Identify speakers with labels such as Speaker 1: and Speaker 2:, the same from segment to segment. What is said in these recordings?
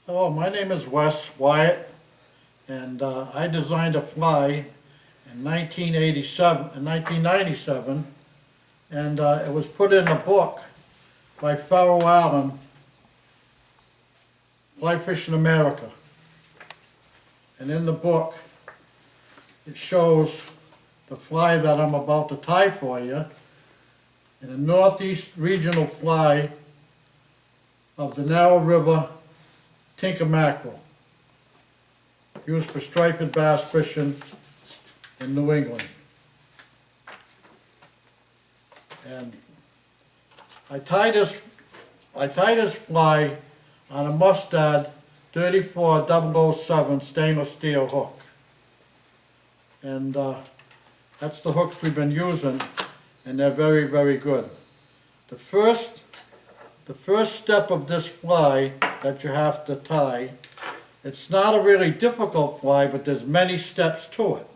Speaker 1: Hello, my name is Wes Wyatt, and I designed a fly in 1997, and it was put in a book by Farrell Allen, Fly Fish in America. And in the book, it shows the fly that I'm about to tie for you, in a northeast regional fly of the Narrow River Tinker Mackerel, used for striped bass fishing in New England. And I tie this fly on a Mustad 34007 stainless steel hook. And that's the hooks we've been using, and they're very, very good. The first step of this fly that you have to tie, it's not a really difficult fly, but there's many steps to it.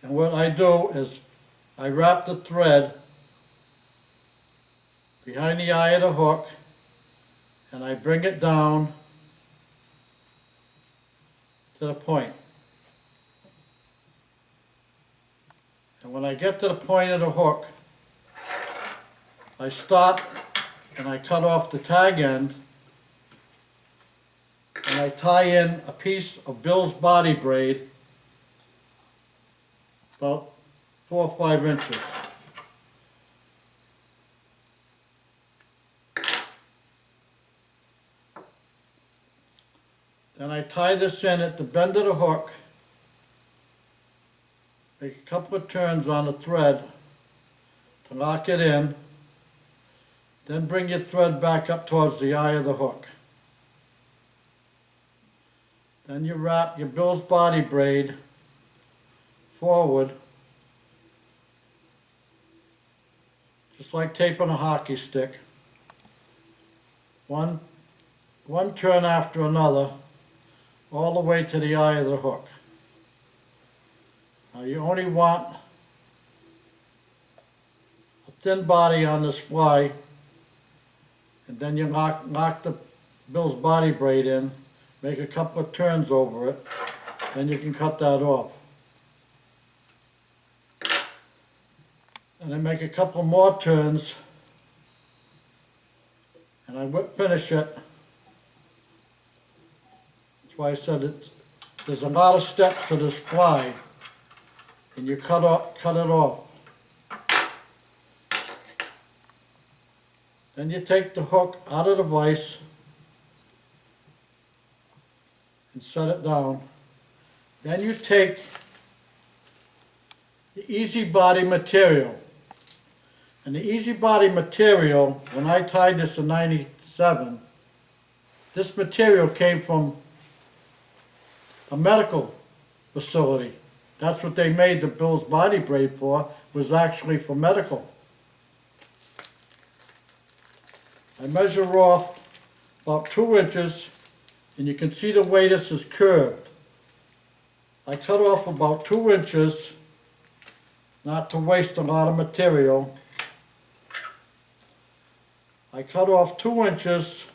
Speaker 1: And what I do is I wrap the thread behind the eye of the hook, and I bring it down to the point. And when I get to the point of the hook, I stop and I cut off the tag end, and I tie in a piece of Bill's body braid about 4 or 5 inches. Then I tie this in at the bend of the hook, make a couple of turns on the thread to lock it in, then bring your thread back up towards the eye of the hook. Then you wrap your Bill's body braid forward, just like taping a hockey stick, one turn after another, all the way to the eye of the hook. Now you only want a thin body on this fly, and then you lock the Bill's body braid in, make a couple of turns over it, then you can cut that off. And then make a couple more turns, and I finish it. That's why I said there's a lot of steps to this fly, and you cut it off. Then you take the hook out of the vise and set it down. Then you take the easy body material. And the easy body material, when I tied this in '97, this material came from a medical facility. That's what they made the Bill's body braid for, was actually for medical. I measure off about 2 inches, and you can see the way this is curved. I cut off about 2 inches, not to waste a lot of material. I cut off 2 inches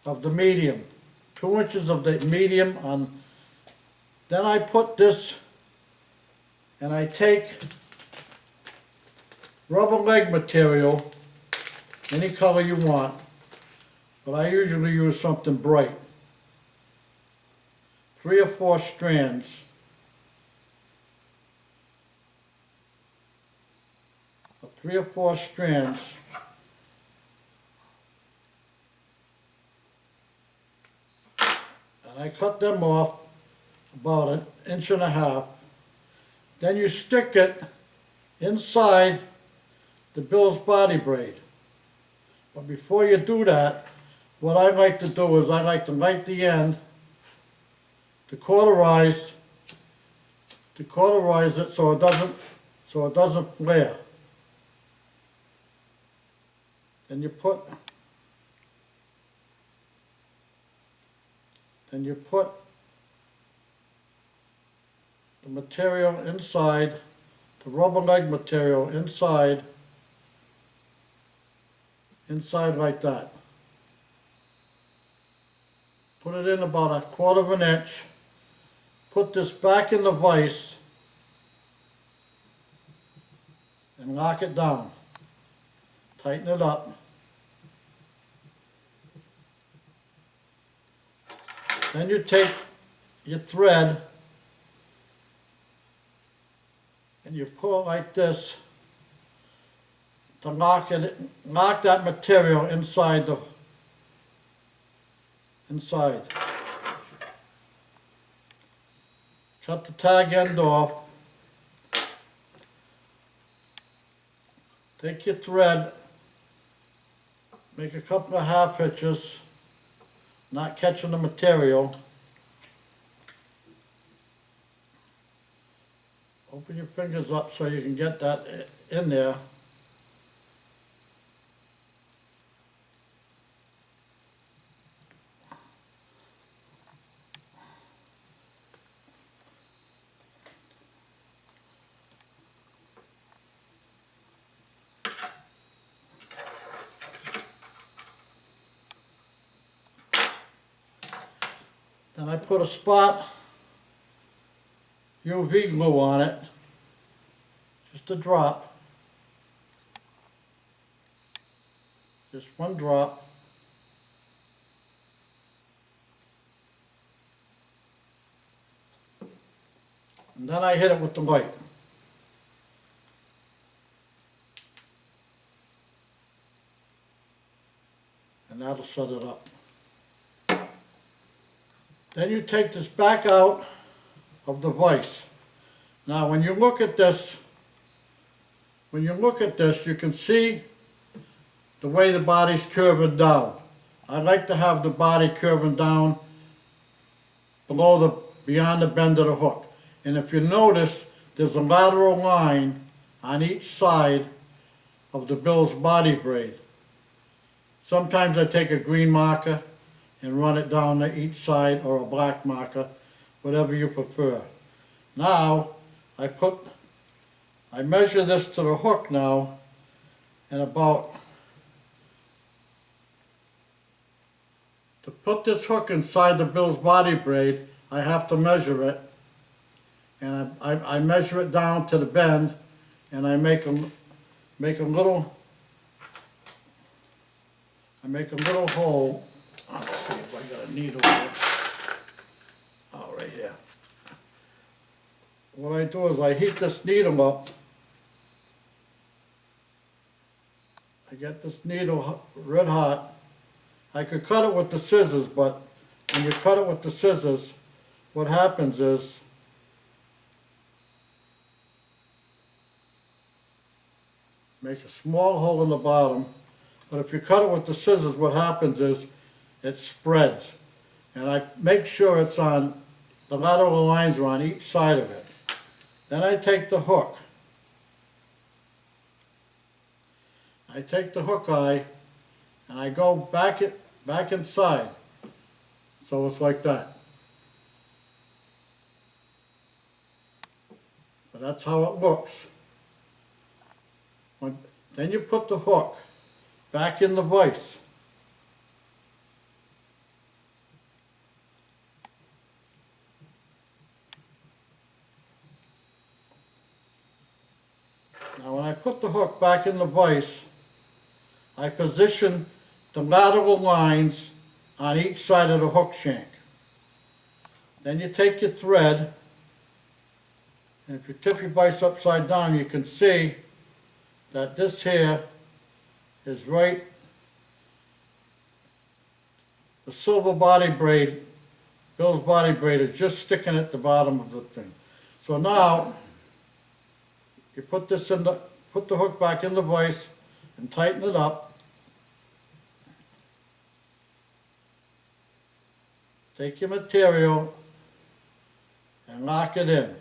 Speaker 1: of the medium. 2 inches of the medium on. Then I put this, and I take rubber leg material, any color you want, but I usually use something bright. 3 or 4 strands of 3 or 4 strands, and I cut them off about 1.5 inches. Then you stick it inside the Bill's body braid. But before you do that, what I like to do is I like to light the end to cauterize it so it doesn't flare. Then you put the material inside, the rubber leg material inside inside like that. Put it in about 1/4 of an inch. Put this back in the vise and lock it down. Tighten it up. Then you take your thread and you pull it like this to lock that material inside. Cut the tag end off. Take your thread, make a couple of half hitches, not catching the material. Open your fingers up so you can get that in there. Then I put a spot UV glue on it, just a drop, just one drop. And then I hit it with the light. And that'll set it up. Then you take this back out of the vise. Now when you look at this, you can see the way the body's curving down. I like to have the body curving down beyond the bend of the hook. And if you notice, there's a lateral line on each side of the bill's body braid. Sometimes I take a green marker and run it down each side, or a black marker, whatever you prefer. Now, I measure this to the hook now, and to put this hook inside the bill's body braid, I have to measure it, and I measure it down to the bend, and I make a little hole. Let's see if I got a needle here. Oh, right here. What I do is I heat this needle up. I get this needle red hot. I could cut it with the scissors, but when you cut it with the scissors, what happens is make a small hole in the bottom. But if you cut it with the scissors, what happens is it spreads. And I make sure it's on, the lateral lines are on each side of it. Then I take the hook. I take the hook eye and I go back inside. So it's like that. But that's how it looks. Then you put the hook back in the vise. Now when I put the hook back in the vise, I position the lateral lines on each side of the hook shank. Then you take your thread, and if you tip your vise upside down, you can see that this here is right, the silver body braid, Bill's body braid is just sticking at the bottom of the thing. So now, you put the hook back in the vise and tighten it up. Take your material and lock it in.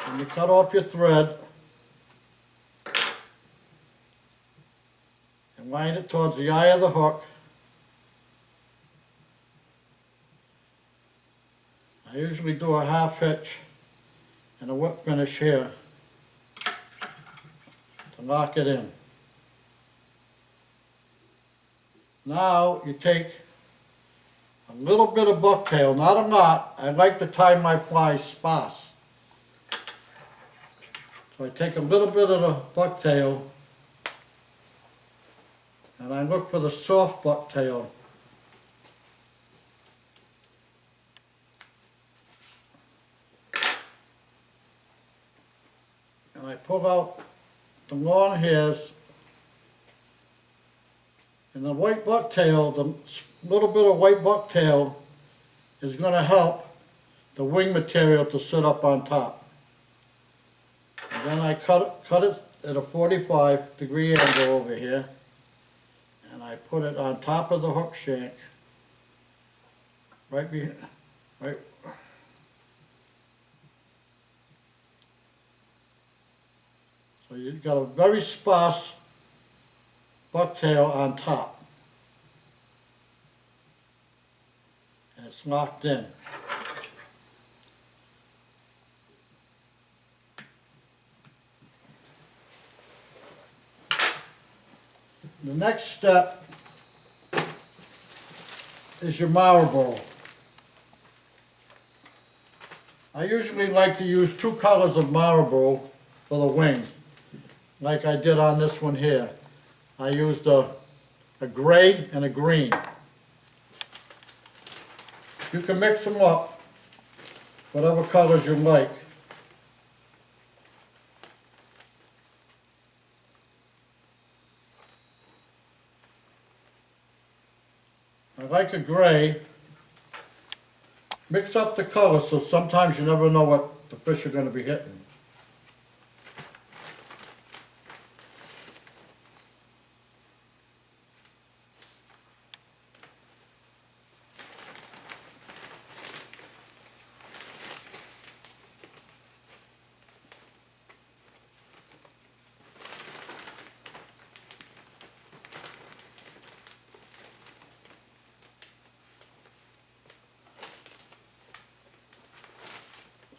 Speaker 1: And you cut off your thread and line it towards the eye of the hook. I usually do a half hitch and a whip finish here to lock it in. Now you take a little bit of bucktail, not a lot. I like to tie my flies sparse. So I take a little bit of the bucktail and I look for the soft bucktail. And I pull out the long hairs, and the white bucktail, the little bit of white bucktail is going to help the wing material to sit up on top. And then I cut it at a 45-degree angle over here, and I put it on top of the hook shank, right. So you've got a very sparse bucktail on top, and it's locked in. The next step is your Marabou. I usually like to use 2 colors of Marabou for the wing, like I did on this one here. I used a gray and a green. You can mix them up, whatever colors you like. I like a gray. Mix up the colors so sometimes you never know what the fish are going to be hitting.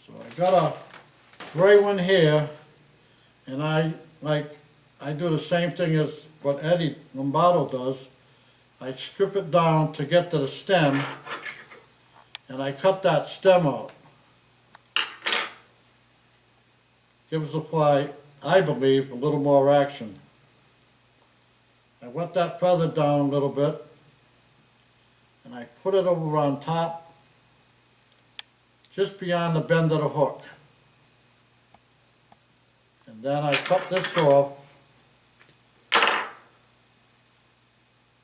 Speaker 1: So I got a gray one here, and I do the same thing as what Eddie Lombardo does. I strip it down to get to the stem, and I cut that stem out. Gives the fly, I believe, a little more action. I wet that feather down a little bit, and I put it over on top, just beyond the bend of the hook. And then I cut this off,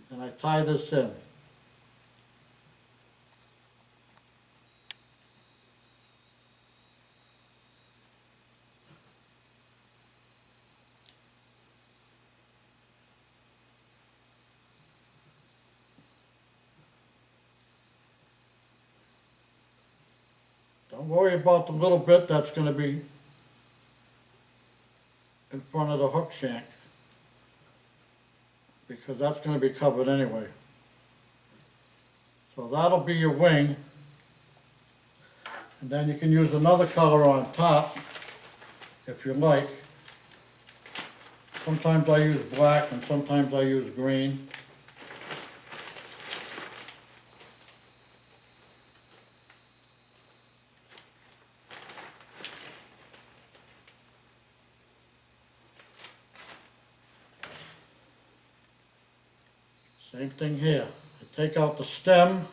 Speaker 1: and I tie this in. Don't worry about the little bit that's going to be in front of the hook shank, because that's going to be covered anyway. So that'll be your wing, and then you can use another color on top if you like. Sometimes I use black and sometimes I use green. Same thing here. I take out the stem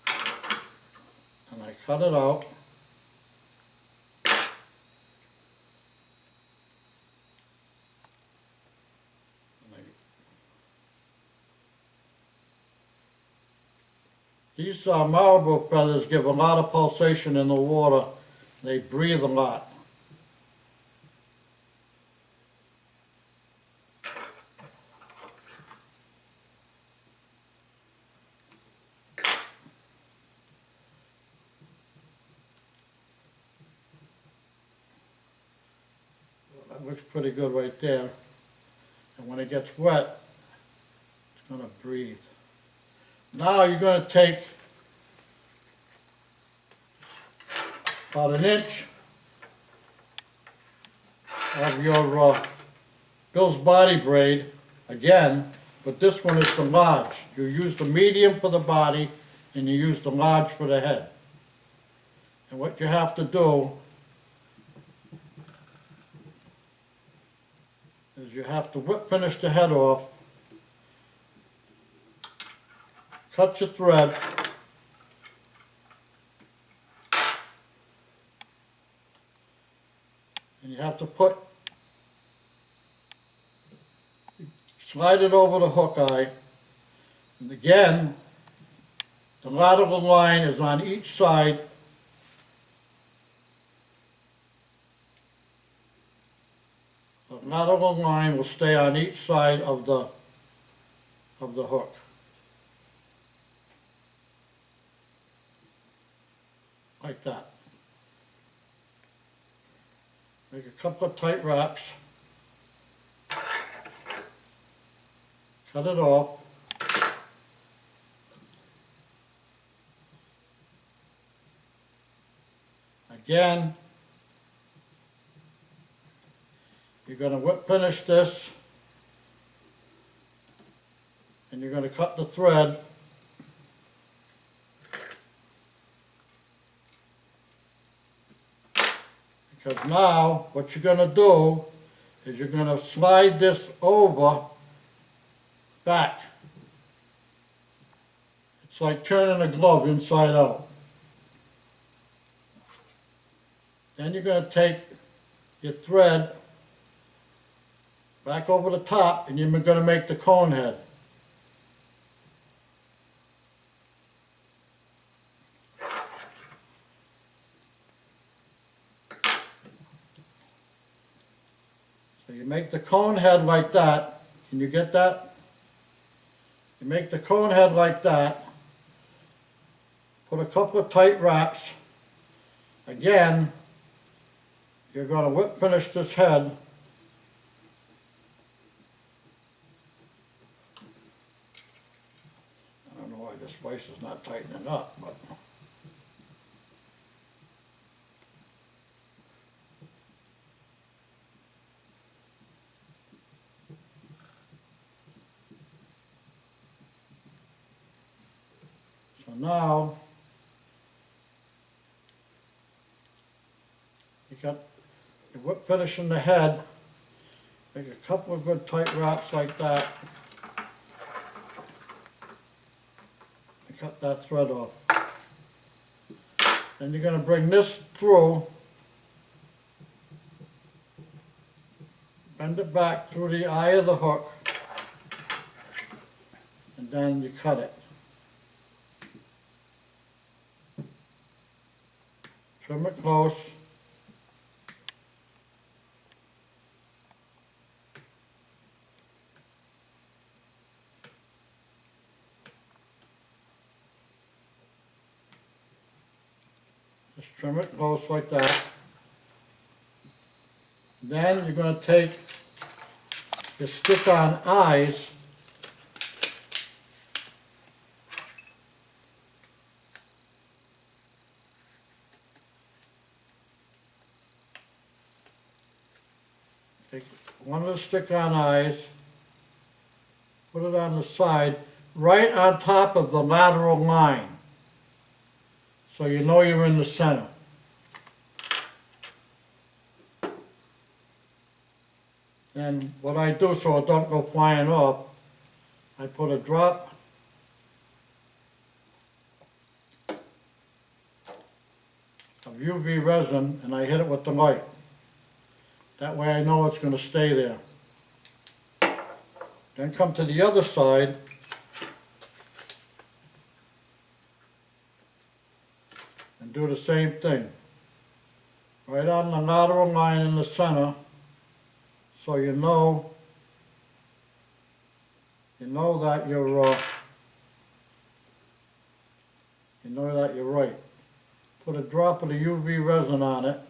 Speaker 1: and I cut it out. These Marabou feathers give a lot of pulsation in the water. They breathe a lot. That looks pretty good right there. And when it gets wet, it's going to breathe. Now you're going to take about an inch of your Bill's body braid again, but this one is the large. You use the medium for the body and you use the large for the head. And what you have to do is you have to whip finish the head off, cut your thread, and you have to slide it over the hook eye, and again, the lateral line is on each side. The lateral line will stay on each side of the hook. Like that. Make a couple of tight wraps. Cut it off. Again, you're going to whip finish this, and you're going to cut the thread. Because now what you're going to do is you're going to slide this over back. It's like turning a glove inside out. Then you're going to take your thread back over the top and you're going to make the cone head. So you make the cone head like that. Can you get that? You make the cone head like that. Put a couple of tight wraps. Again, you're going to whip finish this head. I don't know why this vise is not tightening up, but so now you got your whip finish in the head. Make a couple of good tight wraps like that. And cut that thread off. Then you're going to bring this through, bend it back through the eye of the hook, and then you cut it. Trim it close. Just trim it close like that. Then you're going to take your stick-on eyes take one of the stick-on eyes, put it on the side, right on top of the lateral line. So you know you're in the center. And what I do so it don't go flying off, I put a drop of UV resin and I hit it with the light. That way I know it's going to stay there. Then come to the other side and do the same thing. Right on the lateral line in the center, so you know that you're right. Put a drop of the UV resin on it.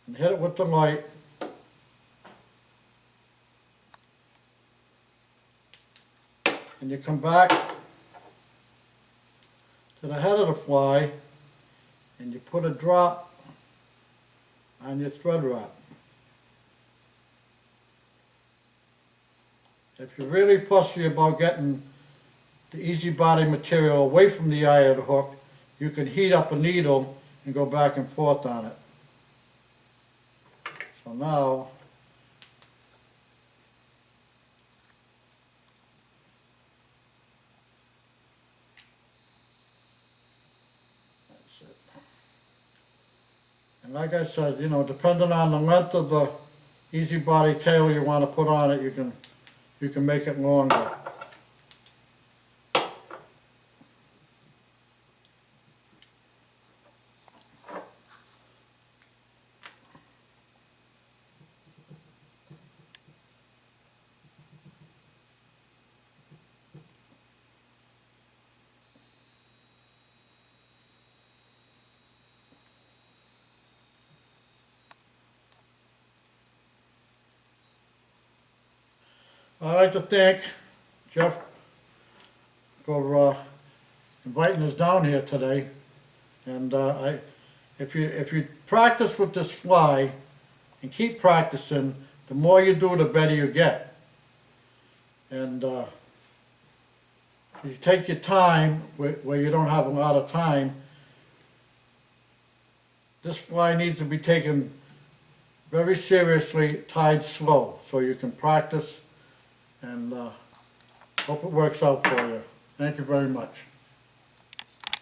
Speaker 1: And hit it with the light. And you come back to the head of the fly, and you put a drop on your thread wrap. If you're really fussy about getting the easy body material away from the eye of the hook, you can heat up a needle and go back and forth on it. So now, that's it. And like I said, you know, depending on the length of the easy body tail you want to put on it, you can make it longer. I'd like to thank Jeff for inviting us down here today. And if you practice with this fly and keep practicing, the more you do, the better you get. And you take your time where you don't have a lot of time. This fly needs to be taken very seriously, tied slow, so you can practice. And hope it works out for you. Thank you very much.